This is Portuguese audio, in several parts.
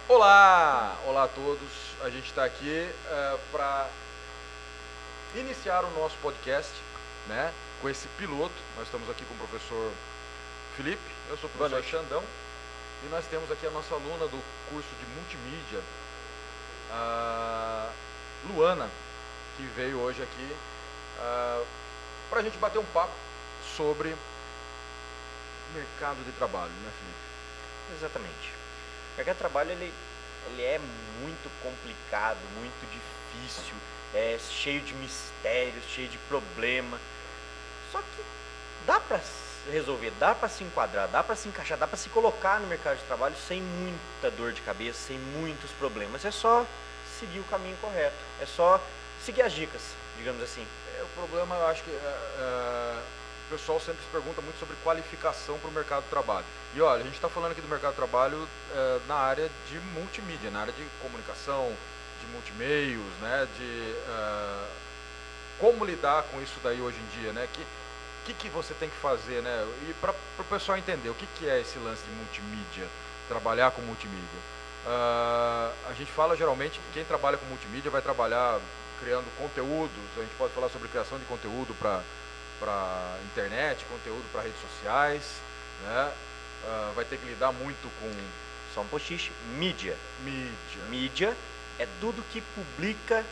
Olá! Olá a todos. A gente está aqui para iniciar o nosso podcast, né? Com esse piloto. Nós estamos aqui com o professor Felipe, eu sou o professor Xandão, e nós temos aqui a nossa aluna do curso de multimídia, a Luana, que veio hoje aqui para a gente bater um papo sobre mercado de trabalho, né, Felipe? Exatamente. O mercado de trabalho ele é muito complicado, muito difícil, é cheio de mistérios, cheio de problema. Só que dá para resolver, dá para se enquadrar, dá para se encaixar, dá para se colocar no mercado de trabalho sem muita dor de cabeça, sem muitos problemas. É só seguir o caminho correto, é só seguir as dicas, digamos assim. O problema, eu acho que o pessoal sempre se pergunta muito sobre qualificação para o mercado de trabalho. E olha, a gente está falando aqui do mercado de trabalho na área de multimídia, na área de comunicação, de multimeios, né, de como lidar com isso daí hoje em dia, né? Que você tem que fazer, né? E para o pessoal entender, o que é esse lance de multimídia, trabalhar com multimídia? A gente fala geralmente que quem trabalha com multimídia vai trabalhar criando conteúdos, a gente pode falar sobre criação de conteúdo para internet, conteúdo para redes sociais, né? Vai ter que lidar muito com... Só um postiche, mídia. Mídia. Mídia é tudo que publica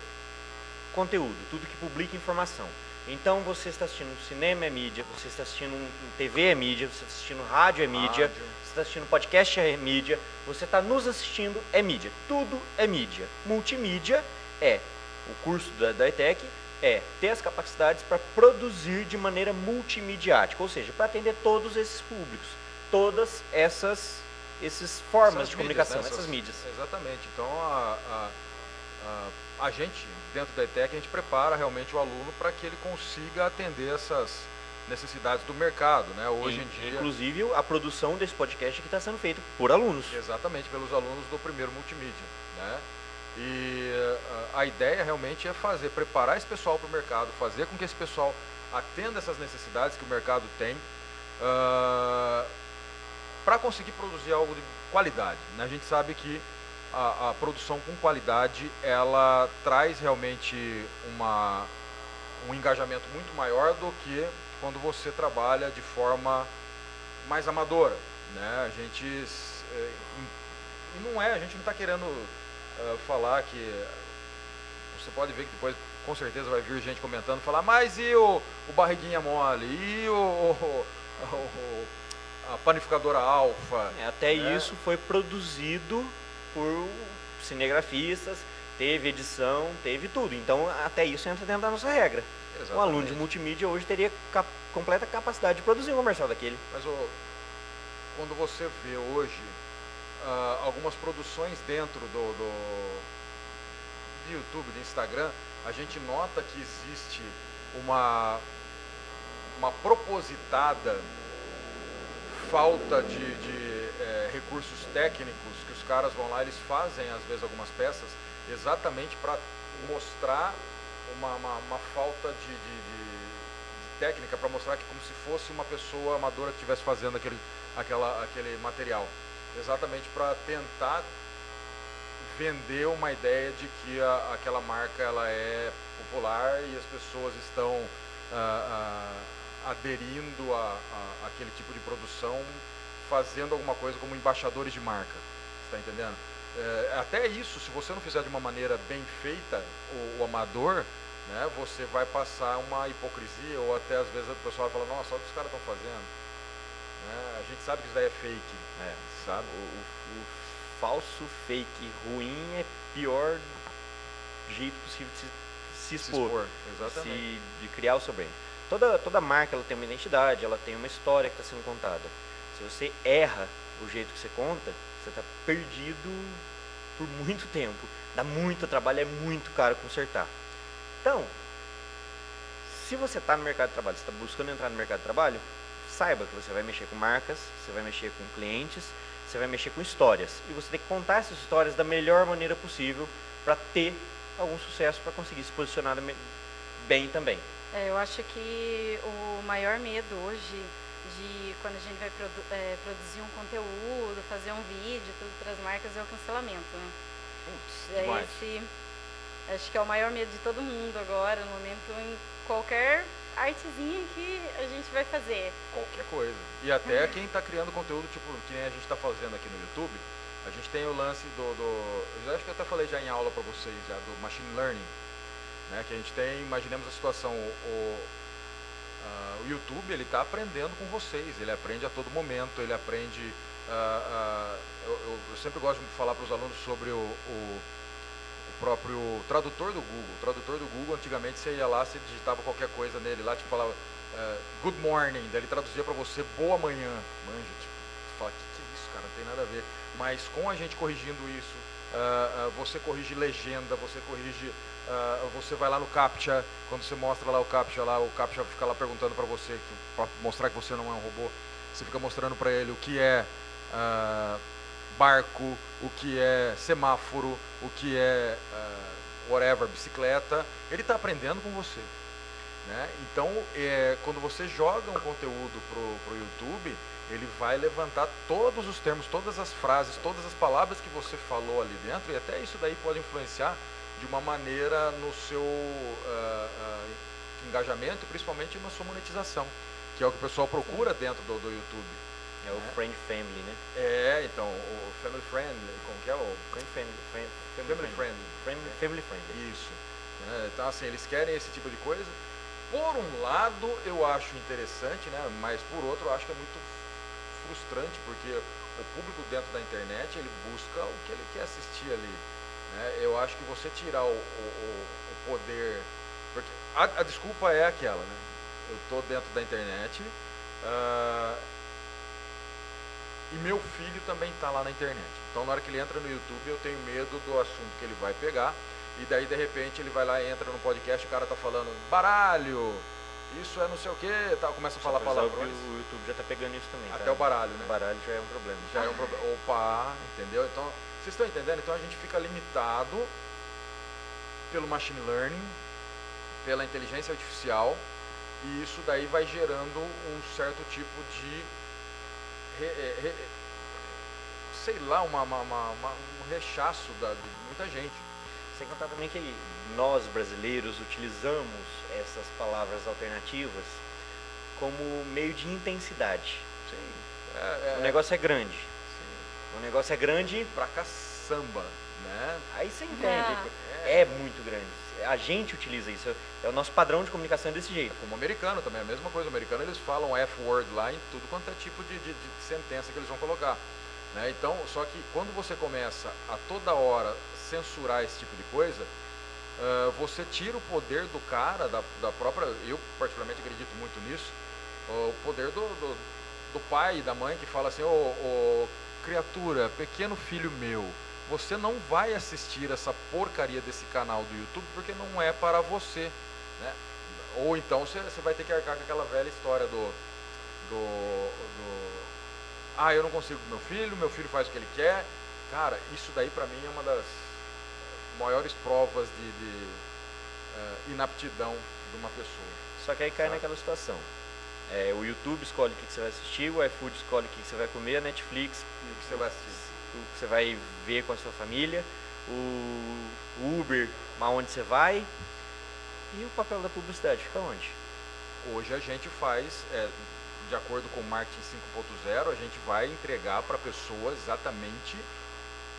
conteúdo, tudo que publica informação. Então você está assistindo cinema é mídia, você está assistindo TV é mídia, você está assistindo rádio é mídia, você está assistindo podcast é mídia, você está nos assistindo é mídia. Tudo é mídia. Multimídia é o curso da ETEC, é ter as capacidades para produzir de maneira multimediática, ou seja, para atender todos esses públicos, todas essas formas de comunicação, essas mídias. Exatamente. Então a gente, dentro da ETEC, a gente prepara realmente o aluno para que ele consiga atender essas necessidades do mercado, né? Hoje em dia... Inclusive a produção desse podcast que está sendo feito por alunos. Exatamente, pelos alunos do primeiro multimídia, né? E a ideia realmente é preparar esse pessoal para o mercado, fazer com que esse pessoal atenda essas necessidades que o mercado tem, para conseguir produzir algo de qualidade, né? A gente sabe que a produção com qualidade, ela traz realmente um engajamento muito maior do que quando você trabalha de forma mais amadora, né? A gente a gente não está querendo falar que... Você pode ver que depois com certeza vai vir gente comentando, falar, mas e o barriguinha mole, e a panificadora alfa? Até isso foi produzido por cinegrafistas, teve edição, teve tudo. Então até isso entra dentro da nossa regra. Exatamente. Um aluno de multimídia hoje teria completa capacidade de produzir um comercial daquele. Mas quando você vê hoje algumas produções dentro do YouTube, do Instagram, a gente nota que existe uma propositada falta de recursos técnicos, que os caras vão lá, eles fazem às vezes algumas peças exatamente para mostrar uma falta de técnica, para mostrar que como se fosse uma pessoa amadora que estivesse fazendo aquele material, exatamente para tentar vender uma ideia de que aquela marca ela é popular e as pessoas estão aderindo a aquele tipo de produção, fazendo alguma coisa como embaixadores de marca. Você está entendendo? Até isso, se você não fizer de uma maneira bem feita, o amador, né, você vai passar uma hipocrisia, ou até às vezes o pessoal vai falar, nossa, olha o que os caras estão fazendo. A gente sabe que isso daí é fake, sabe? O falso fake ruim é pior jeito possível de se expor, exatamente. de criar o seu brand. Toda marca ela tem uma identidade, ela tem uma história que está sendo contada. Se você erra o jeito que você conta, você está perdido por muito tempo. Dá muito trabalho, é muito caro consertar. Então, se você está no mercado de trabalho, você está buscando entrar no mercado de trabalho, saiba que você vai mexer com marcas, você vai mexer com clientes, você vai mexer com histórias. E você tem que contar essas histórias da melhor maneira possível para ter algum sucesso, para conseguir se posicionar bem também. Eu acho que o maior medo hoje de quando a gente vai produzir um conteúdo, fazer um vídeo, tudo para as marcas é o cancelamento, né? Putz, demais. Acho que é o maior medo de todo mundo agora, no momento, em qualquer artezinha que a gente vai fazer. Qualquer coisa. E até quem está criando conteúdo, tipo, que nem a gente está fazendo aqui no YouTube, a gente tem o lance eu acho que eu até falei já em aula para vocês, já, do Machine Learning, né? Que a gente tem, imaginemos a situação, o YouTube, ele está aprendendo com vocês, ele aprende a todo momento, ele aprende... eu sempre gosto de falar para os alunos sobre o próprio tradutor do Google. O tradutor do Google, antigamente, você ia lá, você digitava qualquer coisa nele lá, tipo, falava good morning, daí ele traduzia para você boa manhã. Manja, tipo, você fala, que é isso, cara, não tem nada a ver. Mas com a gente corrigindo isso, você corrige legenda, você corrige, você vai lá no CAPTCHA, quando você mostra lá o CAPTCHA fica lá perguntando para você, para mostrar que você não é um robô, você fica mostrando para ele o que é barco, o que é semáforo, o que é whatever, bicicleta, ele está aprendendo com você, né? Então, quando você joga um conteúdo pro YouTube, ele vai levantar todos os termos, todas as frases, todas as palavras que você falou ali dentro, e até isso daí pode influenciar de uma maneira no seu engajamento, principalmente na sua monetização, que é o que o pessoal procura dentro do YouTube. É o Friend Family, né? Então, o Family Friend, como que é o? Family Friend. Isso. Então, assim, eles querem esse tipo de coisa. Por um lado, eu acho interessante, né? Mas por outro, eu acho que é muito frustrante, porque o público dentro da internet, ele busca o que ele quer assistir ali, né? Eu acho que você tirar o poder... Porque a desculpa é aquela, né? Eu tô dentro da internet... E meu filho também está lá na internet. Então, na hora que ele entra no YouTube, eu tenho medo do assunto que ele vai pegar. E daí, de repente, ele vai lá e entra no podcast, o cara tá falando baralho, isso é não sei o que, tal, começa a falar palavrões. O YouTube já tá pegando isso também. Até tá? o baralho, né? O baralho já é um problema. Já é um problema. Opa, entendeu? Então, vocês estão entendendo? Então, a gente fica limitado pelo machine learning, pela inteligência artificial, e isso daí vai gerando um certo tipo de... sei lá, um rechaço de muita gente. Sem contar também que nós brasileiros utilizamos essas palavras alternativas como meio de intensidade. Sim. O negócio é grande. Sim. O negócio é grande pra caçamba, né? Aí você entende. É muito grande. A gente utiliza isso. É o nosso padrão de comunicação desse jeito. Como o americano também, a mesma coisa. O americano, eles falam F-word lá em tudo quanto é tipo de sentença que eles vão colocar, né? Então, só que quando você começa a toda hora censurar esse tipo de coisa, você tira o poder do cara, da própria... Eu, particularmente, acredito muito nisso. O poder do pai e da mãe que fala assim, ô criatura, pequeno filho meu, você não vai assistir essa porcaria desse canal do YouTube porque não é para você, né? Ou então você vai ter que arcar com aquela velha história eu não consigo com meu filho faz o que ele quer. Cara, isso daí pra mim é uma das maiores provas de inaptidão de uma pessoa. Só que aí cai naquela situação. O YouTube escolhe o que você vai assistir, o iFood escolhe o que você vai comer, a Netflix o que você vai assistir, o que você vai ver com a sua família, o Uber, aonde você vai, e o papel da publicidade fica onde? Hoje a gente faz, de acordo com o marketing 5.0, a gente vai entregar para a pessoa exatamente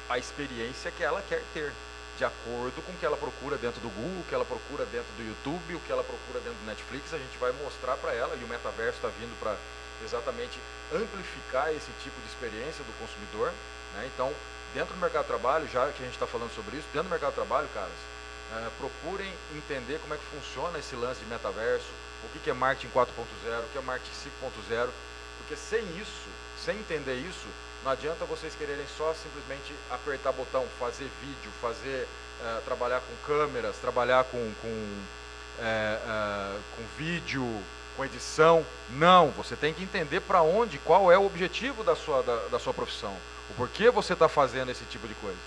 a experiência que ela quer ter, de acordo com o que ela procura dentro do Google, o que ela procura dentro do YouTube, o que ela procura dentro do Netflix, a gente vai mostrar para ela, e o metaverso está vindo para exatamente amplificar esse tipo de experiência do consumidor, né? Então, dentro do mercado de trabalho, já que a gente está falando sobre isso, dentro do mercado de trabalho, caras, procurem entender como é que funciona esse lance de metaverso, o que é marketing 4.0, o que é marketing 5.0, porque sem isso, sem entender isso, não adianta vocês quererem só simplesmente apertar botão, fazer vídeo, trabalhar com câmeras, trabalhar com vídeo, com edição. Não, você tem que entender para onde, qual é o objetivo da sua profissão, o porquê você está fazendo esse tipo de coisa.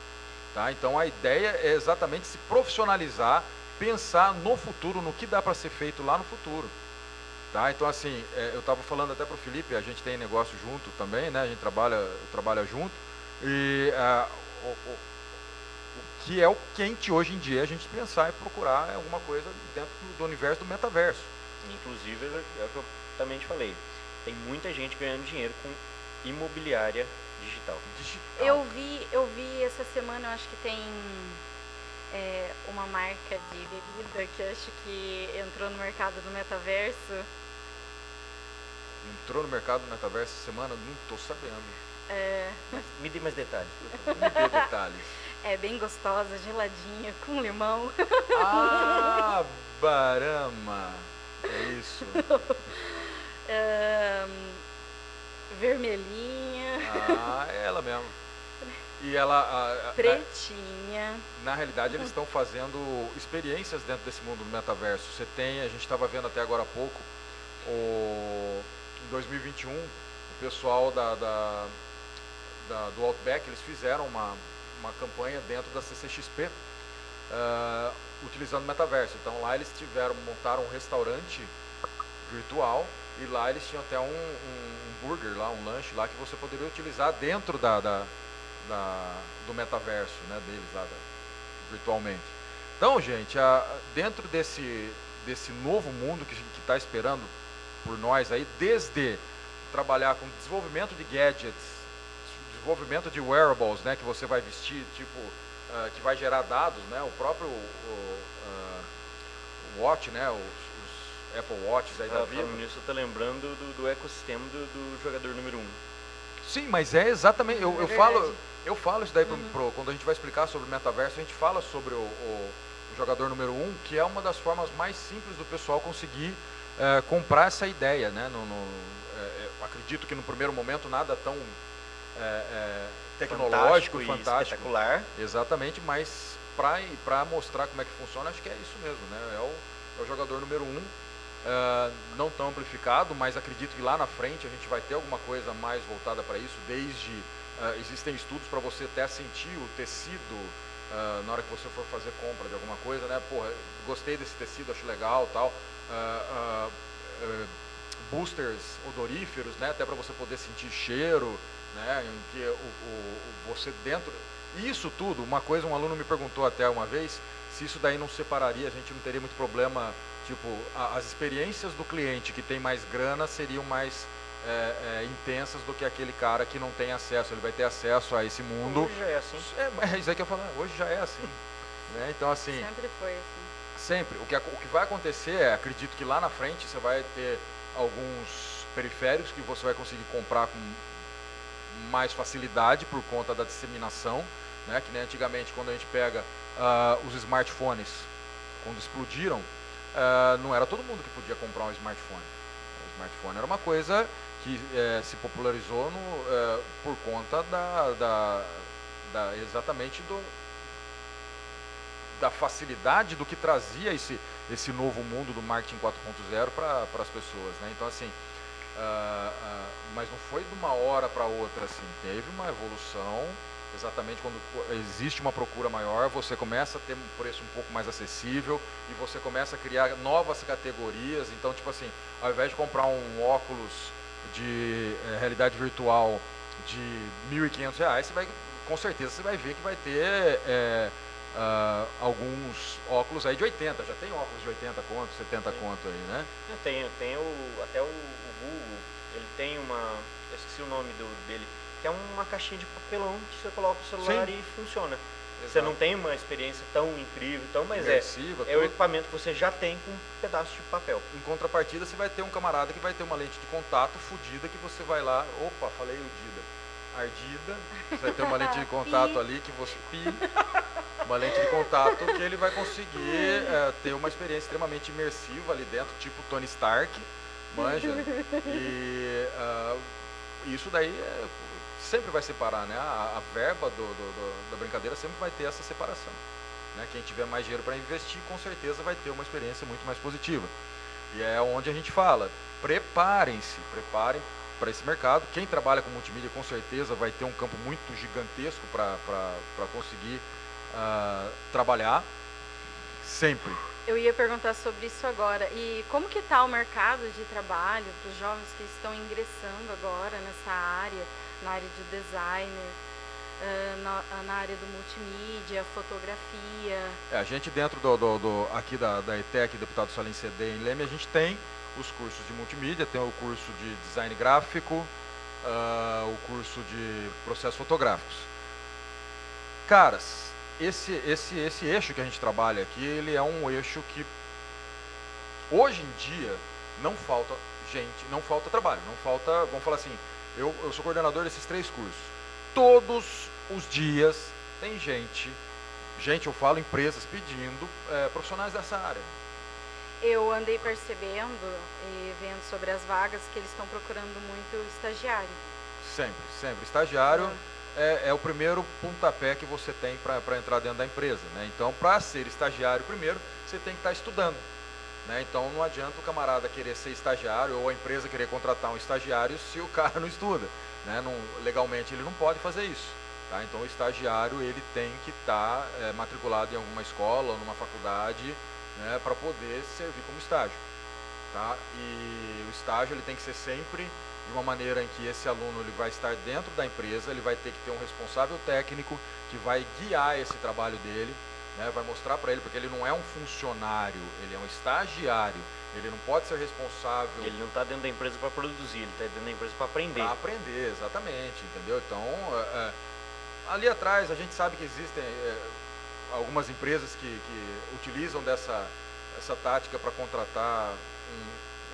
Tá? Então a ideia é exatamente se profissionalizar, pensar no futuro, no que dá para ser feito lá no futuro. Tá? Então assim, eu estava falando até para o Felipe, a gente tem negócio junto também, né? A gente trabalha junto. E o que é o quente hoje em dia, a gente pensar e procurar alguma coisa dentro do universo do metaverso. Inclusive, é o que eu também te falei, tem muita gente ganhando dinheiro com imobiliária digital. Eu vi essa semana, eu acho que tem uma marca de bebida que acho que entrou no mercado do metaverso. Entrou no mercado do metaverso essa semana? Não estou sabendo. Me dê mais detalhes. Me dê detalhes. É bem gostosa, geladinha, com limão. Ah, barama! É isso. Vermelhinha. Ah, é ela mesmo. E ela... pretinha. Na realidade, eles estão fazendo experiências dentro desse mundo do metaverso. Você tem, a gente estava vendo até agora há pouco, em 2021, o pessoal do Outback, eles fizeram uma campanha dentro da CCXP, utilizando o metaverso. Então lá eles montaram um restaurante virtual, e lá eles tinham até um burger lá, um lanche lá que você poderia utilizar dentro do metaverso, né, deles lá, virtualmente. Então, gente, dentro desse novo mundo que está esperando por nós aí, desde trabalhar com desenvolvimento de gadgets, desenvolvimento de wearables, né, que você vai vestir, tipo, que vai gerar dados, né, o próprio Watch, né, os Apple Watches aí da vida. Falando nisso, eu tô lembrando do ecossistema do jogador número 1. Sim, mas é exatamente, eu falo isso daí quando a gente vai explicar sobre o metaverso, a gente fala sobre o jogador número 1, que é uma das formas mais simples do pessoal conseguir comprar essa ideia, né? Acredito que no primeiro momento nada tão tecnológico e fantástico, espetacular. Exatamente, mas para mostrar como é que funciona, acho que é isso mesmo, né? É o jogador número 1, não tão amplificado, mas acredito que lá na frente a gente vai ter alguma coisa mais voltada para isso, existem estudos para você até sentir o tecido na hora que você for fazer compra de alguma coisa, né? Porra, gostei desse tecido, acho legal, tal. Boosters odoríferos, né? Até para você poder sentir cheiro, né? Em que você dentro... Isso tudo, uma coisa, um aluno me perguntou até uma vez, se isso daí não separaria, a gente não teria muito problema, tipo, as experiências do cliente que tem mais grana seriam mais intensas do que aquele cara que não tem acesso, ele vai ter acesso a esse mundo. Hoje já é assim. É isso aí que eu falo, hoje já é assim. Né? Então, assim... Sempre foi assim. Sempre. O que vai acontecer acredito que lá na frente você vai ter alguns periféricos que você vai conseguir comprar com mais facilidade por conta da disseminação, né? Que nem antigamente, quando a gente pega os smartphones, quando explodiram, não era todo mundo que podia comprar um smartphone. O smartphone era uma coisa que se popularizou por conta exatamente da facilidade do que trazia esse novo mundo do marketing 4.0 para as pessoas, né? Então, assim, mas não foi de uma hora para outra, assim, teve uma evolução. Exatamente quando existe uma procura maior, você começa a ter um preço um pouco mais acessível e você começa a criar novas categorias. Então, tipo assim, ao invés de comprar um óculos de realidade virtual de R$ 1.500, com certeza você vai ver que vai ter alguns óculos aí de 80, já tem óculos de 80 conto, 70 conto aí, né? Tem até o Google, ele tem eu esqueci o nome dele, que é uma caixinha de papelão que você coloca o celular. Sim. E funciona. Exato. Você não tem uma experiência tão incrível, mas é o equipamento que você já tem com um pedaço de papel. Em contrapartida, você vai ter um camarada que vai ter uma lente de contato fodida que você vai lá, opa, falei ardida, você vai ter uma lente de contato ali que você... uma lente de contato que ele vai conseguir ter uma experiência extremamente imersiva ali dentro, tipo Tony Stark, manja. E isso daí sempre vai separar, né? A verba da brincadeira sempre vai ter essa separação, né? Quem tiver mais dinheiro para investir, com certeza vai ter uma experiência muito mais positiva. E é onde a gente fala, preparem para esse mercado. Quem trabalha com multimídia, com certeza vai ter um campo muito gigantesco para conseguir trabalhar sempre. Eu ia perguntar sobre isso agora. E como que está o mercado de trabalho para os jovens que estão ingressando agora nessa área, na área de designer? na área do multimídia, fotografia. A gente dentro aqui da ETEC, Deputado Salim CD em Leme, a gente tem os cursos de multimídia, tem o curso de design gráfico, o curso de processos fotográficos. Caras, esse eixo que a gente trabalha aqui, ele é um eixo que hoje em dia não falta gente, não falta trabalho, não falta, vamos falar assim, eu sou coordenador desses 3 cursos. Todos os dias tem gente, eu falo empresas pedindo profissionais dessa área. Eu andei percebendo e vendo sobre as vagas que eles estão procurando muito estagiário. Sempre. Estagiário é o primeiro pontapé que você tem para entrar dentro da empresa, né? Então, para ser estagiário primeiro, você tem que estar estudando, né? Então, não adianta o camarada querer ser estagiário ou a empresa querer contratar um estagiário se o cara não estuda, né? Legalmente, ele não pode fazer isso. Tá? Então, o estagiário ele tem que estar matriculado em alguma escola ou numa faculdade, né, para poder servir como estágio. Tá? E o estágio ele tem que ser sempre de uma maneira em que esse aluno ele vai estar dentro da empresa, ele vai ter que ter um responsável técnico que vai guiar esse trabalho dele, né, vai mostrar para ele, porque ele não é um funcionário, ele é um estagiário, ele não pode ser responsável. Ele não está dentro da empresa para produzir, ele está dentro da empresa para aprender. Para aprender, exatamente, entendeu? Então, ali atrás a gente sabe que existem algumas empresas que utilizam essa tática para contratar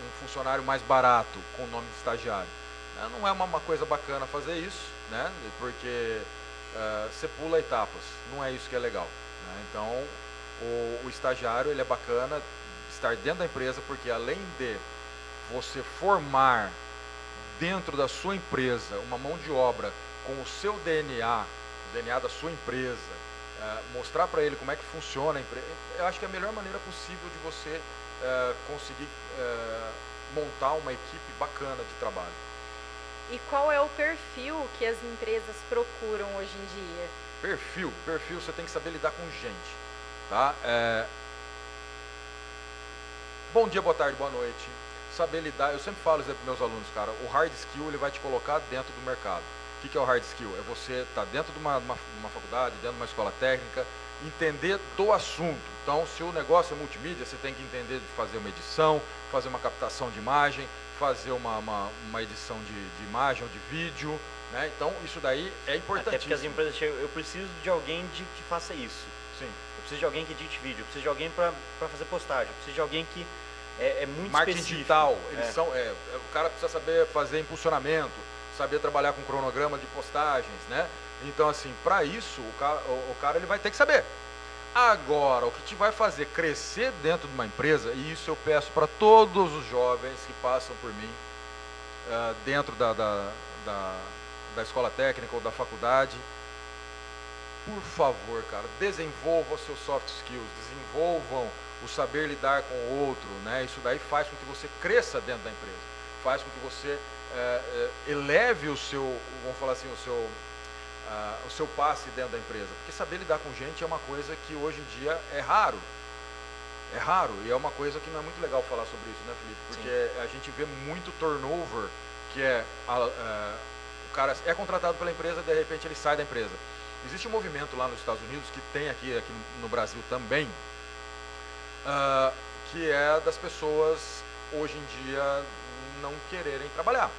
um funcionário mais barato com o nome de estagiário. Não é uma coisa bacana fazer isso, né? Porque você pula etapas, não é isso que é legal, né? Então, o estagiário ele é bacana estar dentro da empresa, porque além de você formar dentro da sua empresa uma mão de obra com o seu DNA, o DNA da sua empresa, mostrar para ele como é que funciona a empresa, eu acho que é a melhor maneira possível de você conseguir montar uma equipe bacana de trabalho. E qual é o perfil que as empresas procuram hoje em dia? Perfil, você tem que saber lidar com gente, tá? Bom dia, boa tarde, boa noite. Saber lidar, eu sempre falo isso para meus alunos, cara, o hard skill ele vai te colocar dentro do mercado. O que é o hard skill? É você estar dentro de uma faculdade, dentro de uma escola técnica, entender do assunto. Então, se o negócio é multimídia, você tem que entender de fazer uma edição, fazer uma captação de imagem, fazer uma edição de imagem ou de vídeo, né? Então, isso daí é importantíssimo. Até porque as empresas chegam, eu preciso de alguém que faça isso. Sim. Eu preciso de alguém que edite vídeo, eu preciso de alguém para fazer postagem, eu preciso de alguém que é muito marketing específico. Digital, o cara precisa saber fazer impulsionamento, saber trabalhar com cronograma de postagens, né? Então, assim, para isso, o cara ele vai ter que saber. Agora, o que te vai fazer crescer dentro de uma empresa, e isso eu peço para todos os jovens que passam por mim, dentro da escola técnica ou da faculdade, por favor, cara, desenvolvam os seus soft skills, desenvolvam o saber lidar com o outro, né? Isso daí faz com que você cresça dentro da empresa, faz com que você eleve o seu, vamos falar assim, o seu passe dentro da empresa, porque saber lidar com gente é uma coisa que hoje em dia é raro, e é uma coisa que não é muito legal falar sobre isso, né, Felipe? Porque sim, a gente vê muito turnover, que o cara é contratado pela empresa, de repente ele sai da empresa. Existe um movimento lá nos Estados Unidos, que tem aqui no Brasil também, que é das pessoas hoje em dia não quererem trabalhar.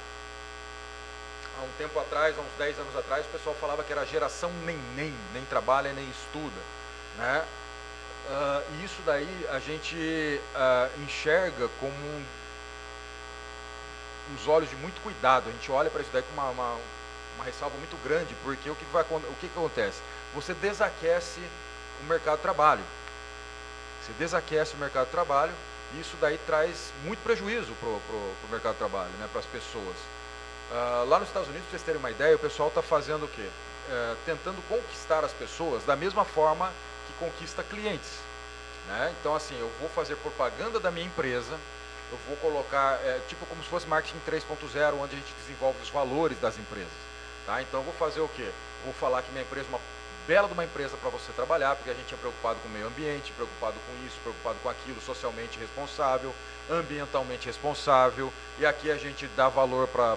Há um tempo atrás, há uns 10 anos atrás, o pessoal falava que era a geração neném, nem trabalha nem estuda, né? E isso daí a gente enxerga com uns olhos de muito cuidado. A gente olha para isso daí com uma ressalva muito grande, porque o que acontece? Você desaquece o mercado de trabalho. Você desaquece o mercado de trabalho e isso daí traz muito prejuízo para o mercado de trabalho, né, para as pessoas. Lá nos Estados Unidos, para vocês terem uma ideia, o pessoal está fazendo o quê? Tentando conquistar as pessoas da mesma forma que conquista clientes, né? Então, assim, eu vou fazer propaganda da minha empresa, eu vou colocar, tipo como se fosse marketing 3.0, onde a gente desenvolve os valores das empresas, tá? Então, eu vou fazer o quê? Vou falar que minha empresa é uma bela de uma empresa para você trabalhar, porque a gente é preocupado com o meio ambiente, preocupado com isso, preocupado com aquilo, socialmente responsável, ambientalmente responsável, e aqui a gente dá valor para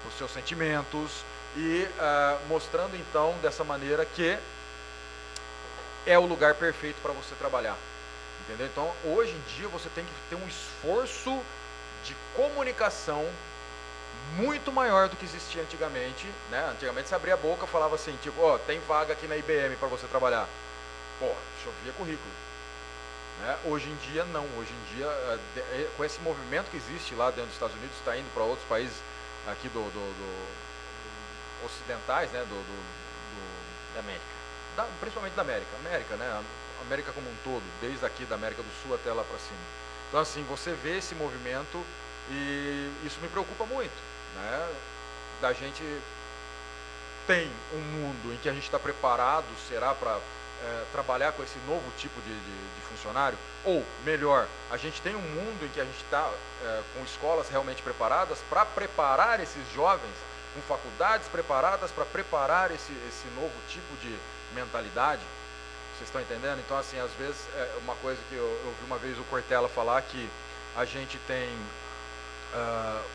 os seus sentimentos, e mostrando então dessa maneira que é o lugar perfeito para você trabalhar, entendeu? Então hoje em dia você tem que ter um esforço de comunicação muito maior do que existia antigamente, né? Antigamente você abria a boca e falava assim, tipo, ó, tem vaga aqui na IBM para você trabalhar. Pô, chovia currículo. Né? Hoje em dia não, hoje em dia com esse movimento que existe lá dentro dos Estados Unidos, está indo para outros países aqui do ocidentais, né? Da América. Principalmente da América, né? A América como um todo, desde aqui da América do Sul até lá para cima. Então assim, você vê esse movimento e isso me preocupa muito, né? Da gente tem um mundo em que a gente está preparado, será para trabalhar com esse novo tipo de funcionário? Ou, melhor, a gente tem um mundo em que a gente está com escolas realmente preparadas para preparar esses jovens, com faculdades preparadas para preparar esse novo tipo de mentalidade? Vocês estão entendendo? Então, assim, às vezes, uma coisa que eu vi uma vez o Cortella falar, que a gente tem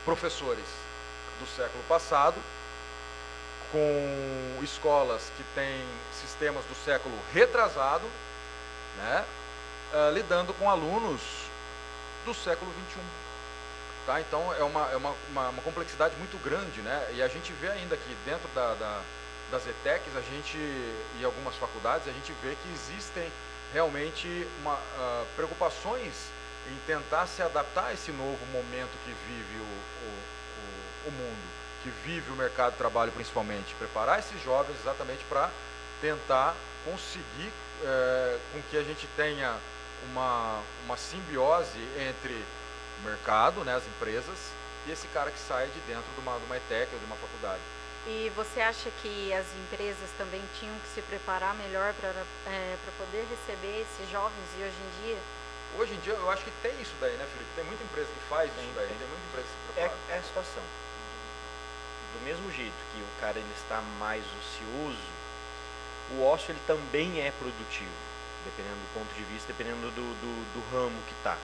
professores do século passado, com escolas que têm sistemas do século retrasado, né, lidando com alunos do século XXI. Tá? Então é uma complexidade muito grande, né? E a gente vê ainda que dentro das ETECs, a gente, e algumas faculdades, a gente vê que existem realmente preocupações em tentar se adaptar a esse novo momento que vive o mundo, que vive o mercado de trabalho principalmente, preparar esses jovens exatamente para tentar conseguir com que a gente tenha uma simbiose entre o mercado, né, as empresas, e esse cara que sai de dentro de uma ETEC ou de uma faculdade. E você acha que as empresas também tinham que se preparar melhor para poder receber esses jovens e hoje em dia? Hoje em dia eu acho que tem isso daí, né, Felipe? Tem muita empresa que faz isso daí, tem muita empresa que se prepara. É a situação. Do mesmo jeito que o cara ele está mais ocioso, o ócio ele também é produtivo, dependendo do ponto de vista, dependendo do ramo que está.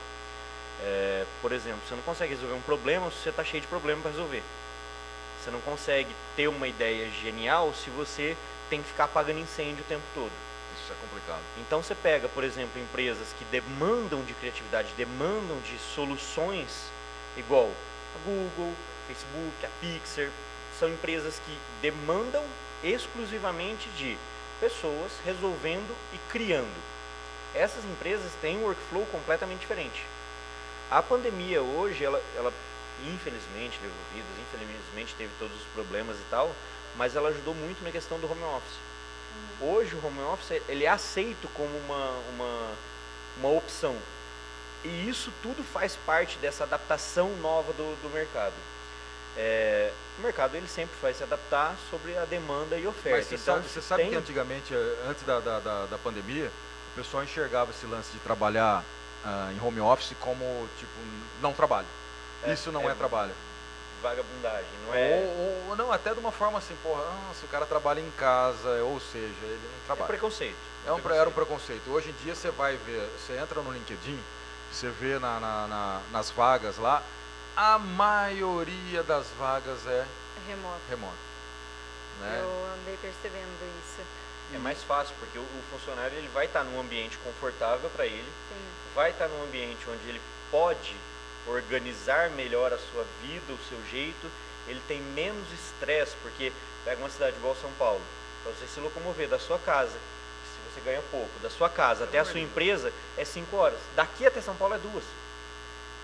Por exemplo, você não consegue resolver um problema se você está cheio de problema para resolver. Você não consegue ter uma ideia genial se você tem que ficar apagando incêndio o tempo todo. Isso é complicado. Então você pega, por exemplo, empresas que demandam de criatividade, demandam de soluções, igual a Google, Facebook, a Pixar. São empresas que demandam exclusivamente de pessoas resolvendo e criando. Essas empresas têm um workflow completamente diferente. A pandemia hoje, ela infelizmente levou vidas, infelizmente teve todos os problemas e tal, mas ela ajudou muito na questão do home office. Hoje o home office ele é aceito como uma opção. E isso tudo faz parte dessa adaptação nova do mercado. O mercado ele sempre vai se adaptar sobre a demanda e oferta. Mas você sabe que antigamente, antes da pandemia, o pessoal enxergava esse lance de trabalhar em home office como, tipo, não trabalho. Isso não é trabalho. Vagabundagem, não é? Ou não, até de uma forma assim, porra, se o cara trabalha em casa, ou seja, ele não trabalha. É preconceito. Era um preconceito. Hoje em dia você vai ver, você entra no LinkedIn, você vê nas vagas lá, a maioria das vagas é remoto. Né? Eu andei percebendo isso. É mais fácil, porque o funcionário ele vai estar num ambiente confortável para ele, Sim. vai estar num ambiente onde ele pode organizar melhor a sua vida, o seu jeito, ele tem menos estresse, porque pega uma cidade igual São Paulo, para você se locomover da sua casa, se você ganha pouco, da sua casa até a sua empresa é 5 horas, daqui até São Paulo é 2,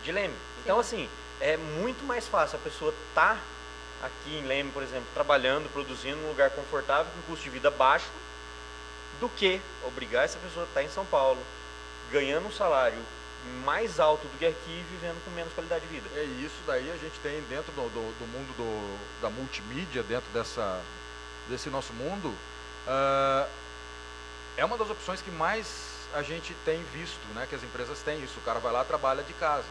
de Leme. Então assim, é muito mais fácil a pessoa estar aqui em Leme, por exemplo, trabalhando, produzindo num lugar confortável, com custo de vida baixo, do que obrigar essa pessoa a estar em São Paulo, ganhando um salário mais alto do que aqui e vivendo com menos qualidade de vida. É isso daí a gente tem dentro do mundo da multimídia, dentro desse nosso mundo, é uma das opções que mais a gente tem visto, né, que as empresas têm isso, o cara vai lá e trabalha de casa.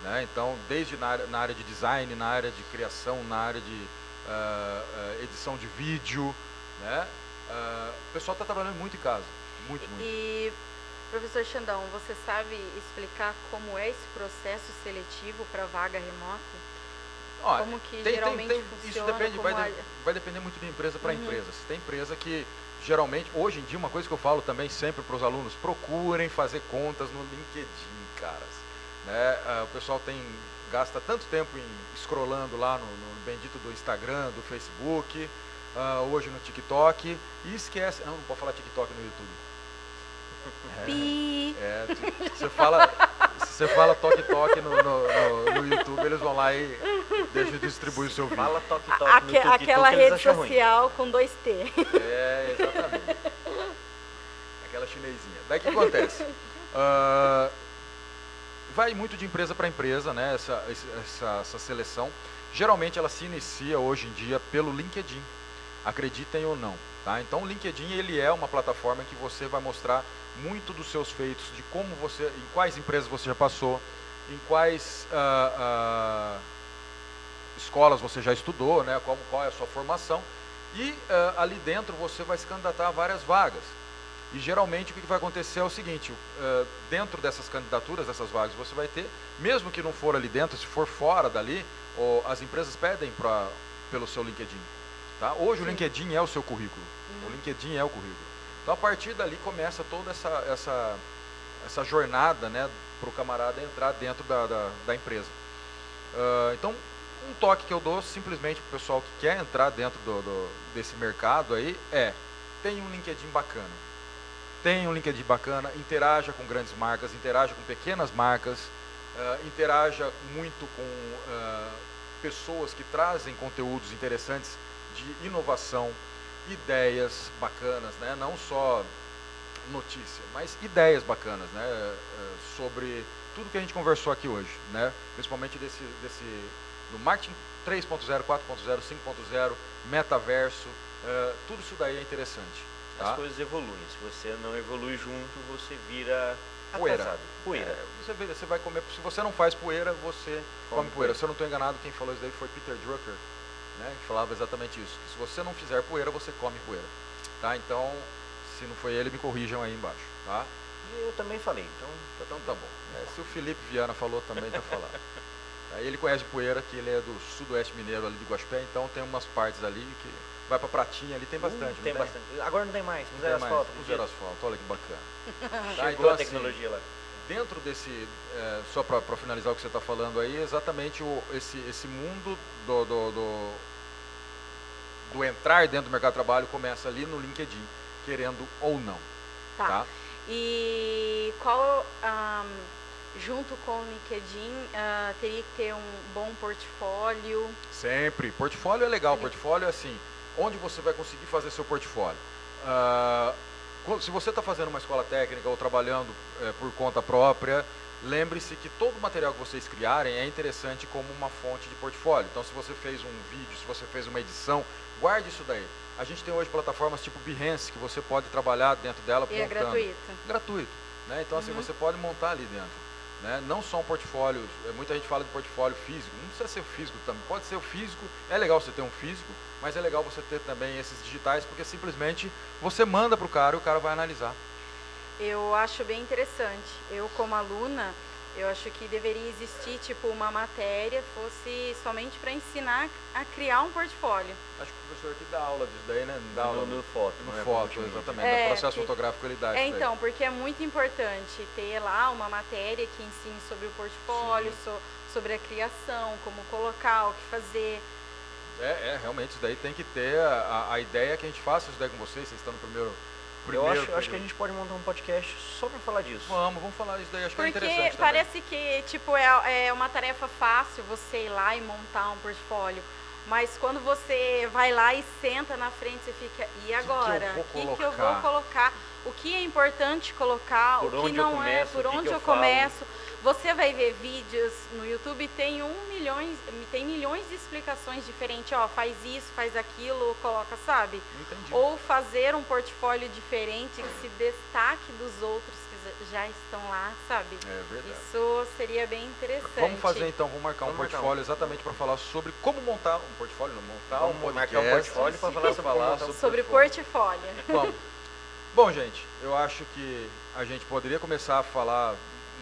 Né? Então, desde na área de design, na área de criação, na área de edição de vídeo, né? O pessoal está trabalhando muito em casa, muito. E, professor Xandão, você sabe explicar como é esse processo seletivo para vaga remota? Ó, como que geralmente isso funciona? depende, Como vai depender muito de empresa para empresa. Se tem empresa que geralmente, hoje em dia, uma coisa que eu falo também sempre para os alunos, procurem fazer contas no LinkedIn, caras. Né? O pessoal gasta tanto tempo scrollando lá no bendito do Instagram, do Facebook, hoje no TikTok, e esquece. Não pode falar TikTok no YouTube. Pi. Se você fala toque no YouTube, eles vão lá e deixam de distribuir o seu vídeo. Fala toque-toque no TikTok, Aquela eles rede acham ruim. social com 2 T. Exatamente. Aquela chinesinha. Daí o que acontece? Vai muito de empresa para empresa, né? Essa seleção. Geralmente ela se inicia hoje em dia pelo LinkedIn. Acreditem ou não. Tá? Então o LinkedIn ele é uma plataforma que você vai mostrar muito dos seus feitos, de como em quais empresas você já passou, em quais escolas você já estudou, né? Qual é a sua formação. E ali dentro você vai se candidatar a várias vagas. E geralmente o que vai acontecer é o seguinte, dentro dessas candidaturas, dessas vagas você vai ter, mesmo que não for ali dentro, se for fora dali, as empresas pedem pelo seu LinkedIn. Tá? Hoje o LinkedIn é o seu currículo. O LinkedIn é o currículo. Então a partir dali começa toda essa jornada, né, para o camarada entrar dentro da empresa. Então um toque que eu dou simplesmente para o pessoal que quer entrar dentro desse mercado aí tem um LinkedIn bacana. Tenha um LinkedIn bacana, interaja com grandes marcas, interaja com pequenas marcas, interaja muito com pessoas que trazem conteúdos interessantes de inovação, ideias bacanas, né? Não só notícia, mas ideias bacanas, né? Sobre tudo que a gente conversou aqui hoje, né? Principalmente do marketing 3.0, 4.0, 5.0, metaverso, tudo isso daí é interessante. Tá? As coisas evoluem. Se você não evolui junto, você vira poeira. Poeira. Você vai comer. Se você não faz poeira, você come poeira. Se eu não estou enganado, quem falou isso daí foi Peter Drucker, né? Que falava exatamente isso. Que se você não fizer poeira, você come poeira. Tá? Então, se não foi ele, me corrijam aí embaixo. Tá? E eu também falei. Então tá bom. Se o Felipe Viana falou, também tá falado. Aí ele conhece poeira, que ele é do sudoeste mineiro ali de Guaxupé, então tem umas partes ali que vai pra Pratinha ali, tem bastante. Tem bastante. Agora não tem mais, não zero asfalto. Zero asfalto, olha que bacana. Chegou então, a tecnologia lá. Dentro desse, só para finalizar o que você está falando aí, exatamente esse mundo do entrar dentro do mercado de trabalho começa ali no LinkedIn, querendo ou não. Tá? E qual, junto com o LinkedIn, teria que ter um bom portfólio? Sempre. Portfólio é legal. Portfólio é assim, onde você vai conseguir fazer seu portfólio. Se você está fazendo uma escola técnica ou trabalhando por conta própria, lembre-se que todo o material que vocês criarem é interessante como uma fonte de portfólio. Então, se você fez um vídeo, se você fez uma edição, guarde isso daí. A gente tem hoje plataformas tipo Behance, que você pode trabalhar dentro dela montando. E é gratuito? Gratuito. Né? Então, assim, você pode montar ali dentro. Né? Não só um portfólio, muita gente fala de portfólio físico, não precisa ser físico também, pode ser o físico, é legal você ter um físico, mas é legal você ter também esses digitais, porque simplesmente você manda para o cara e o cara vai analisar. Eu acho bem interessante. Eu, como aluna, eu acho que deveria existir tipo uma matéria, fosse somente para ensinar a criar um portfólio. Acho que o professor aqui dá aula disso daí, né? Dá aula no foto. No foto, exatamente. No processo fotográfico ele dá isso daí. Então, porque é muito importante ter lá uma matéria que ensine sobre o portfólio, sobre a criação, como colocar, o que fazer. Realmente, isso daí tem que ter a ideia que a gente faça isso daí com vocês estão no primeiro eu acho que a gente pode montar um podcast só para falar disso. Vamos falar isso daí, acho que é interessante. Porque parece que tipo, é uma tarefa fácil você ir lá e montar um portfólio. Mas quando você vai lá e senta na frente, você fica, e agora? O que eu vou colocar? O que é importante colocar? O que não é? Por onde eu começo? Você vai ver vídeos no YouTube, tem milhões de explicações diferentes. Ó, faz isso, faz aquilo, coloca, sabe? Entendi. Ou fazer um portfólio diferente que se destaque dos outros que já estão lá, sabe? É verdade. Isso seria bem interessante. Vamos fazer então, vamos marcar um portfólio exatamente para falar sobre como montar um portfólio, vamos marcar um portfólio para falar sobre portfólio. Vamos. Bom, gente, eu acho que a gente poderia começar a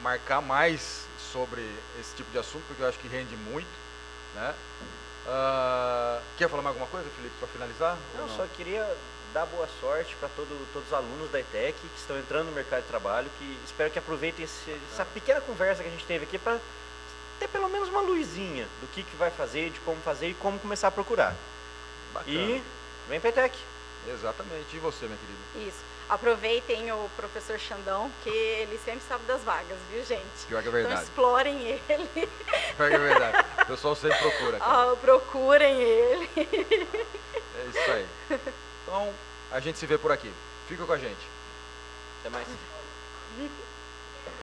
marcar mais sobre esse tipo de assunto, porque eu acho que rende muito. né? Quer falar mais alguma coisa, Felipe, para finalizar? Não, só queria dar boa sorte para todos os alunos da ETEC que estão entrando no mercado de trabalho, que espero que aproveitem essa pequena conversa que a gente teve aqui para ter pelo menos uma luzinha do que vai fazer, de como fazer e como começar a procurar. Bacana. E vem para a ETEC. Exatamente. E você, minha querida? Isso. Aproveitem o professor Xandão, que ele sempre sabe das vagas, viu, gente? Pior que é verdade. Então explorem ele. Pior que é verdade. O pessoal sempre procura, cara. Procurem ele. É isso aí. Então, a gente se vê por aqui. Fica com a gente. Até mais.